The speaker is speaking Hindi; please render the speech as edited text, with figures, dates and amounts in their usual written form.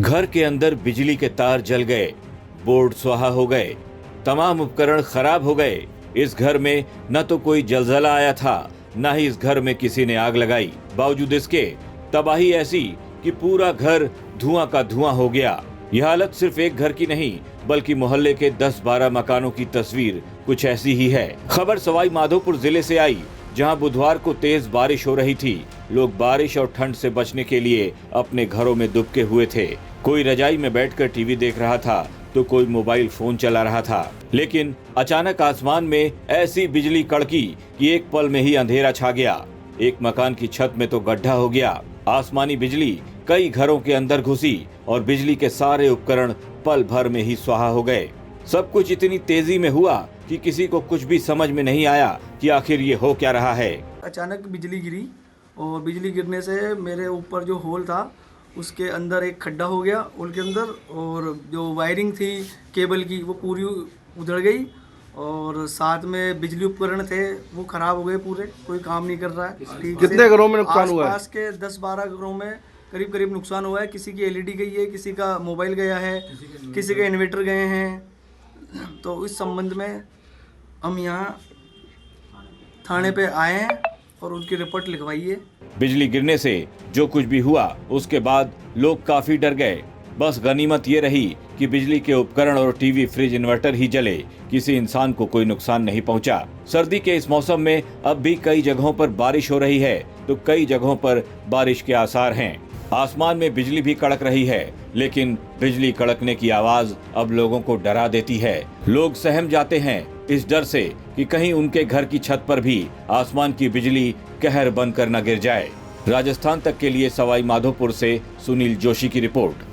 घर के अंदर बिजली के तार जल गए, बोर्ड स्वाहा हो गए, तमाम उपकरण खराब हो गए। इस घर में न तो कोई जलजला आया था, न ही इस घर में किसी ने आग लगाई। बावजूद इसके तबाही ऐसी कि पूरा घर धुआं का धुआं हो गया। यह हालत सिर्फ एक घर की नहीं बल्कि मोहल्ले के 10-12 मकानों की तस्वीर कुछ ऐसी ही है। खबर सवाई माधोपुर जिले से आई, जहां बुधवार को तेज बारिश हो रही थी। लोग बारिश और ठंड से बचने के लिए अपने घरों में दुबके हुए थे। कोई रजाई में बैठकर टीवी देख रहा था तो कोई मोबाइल फोन चला रहा था। लेकिन अचानक आसमान में ऐसी बिजली कड़की कि एक पल में ही अंधेरा छा गया। एक मकान की छत में तो गड्ढा हो गया। आसमानी बिजली कई घरों के अंदर घुसी और बिजली के सारे उपकरण पल भर में ही स्वाहा हो गए। सब कुछ इतनी तेजी में हुआ कि किसी को कुछ भी समझ में नहीं आया कि आखिर ये हो क्या रहा है। अचानक बिजली गिरी और बिजली गिरने से मेरे ऊपर जो होल था उसके अंदर एक खड्डा हो गया होल के अंदर, और जो वायरिंग थी केबल की वो पूरी उधड़ गई और साथ में बिजली उपकरण थे वो खराब हो गए पूरे, कोई काम नहीं कर रहा है ठीक से। कितने घरों में नुकसान हुआ है? आसपास के 10-12 घरों में करीब नुकसान हुआ है। किसी की एलईडी गई है, किसी का मोबाइल गया है, किसी के इन्वर्टर गए हैं। तो इस संबंध में हम यहाँ थाने पे आए हैं और उनकी रिपोर्ट लिखवाई है। बिजली गिरने से जो कुछ भी हुआ उसके बाद लोग काफी डर गए। बस गनीमत ये रही कि बिजली के उपकरण और टीवी, फ्रिज, इन्वर्टर ही जले, किसी इंसान को कोई नुकसान नहीं पहुंचा। सर्दी के इस मौसम में अब भी कई जगहों पर बारिश हो रही है तो कई जगहों पर बारिश के आसार हैं। आसमान में बिजली भी कड़क रही है, लेकिन बिजली कड़कने की आवाज अब लोगों को डरा देती है। लोग सहम जाते हैं इस डर से कि कहीं उनके घर की छत पर भी आसमान की बिजली कहर बनकर न गिर जाए। राजस्थान तक के लिए सवाई माधोपुर से सुनील जोशी की रिपोर्ट।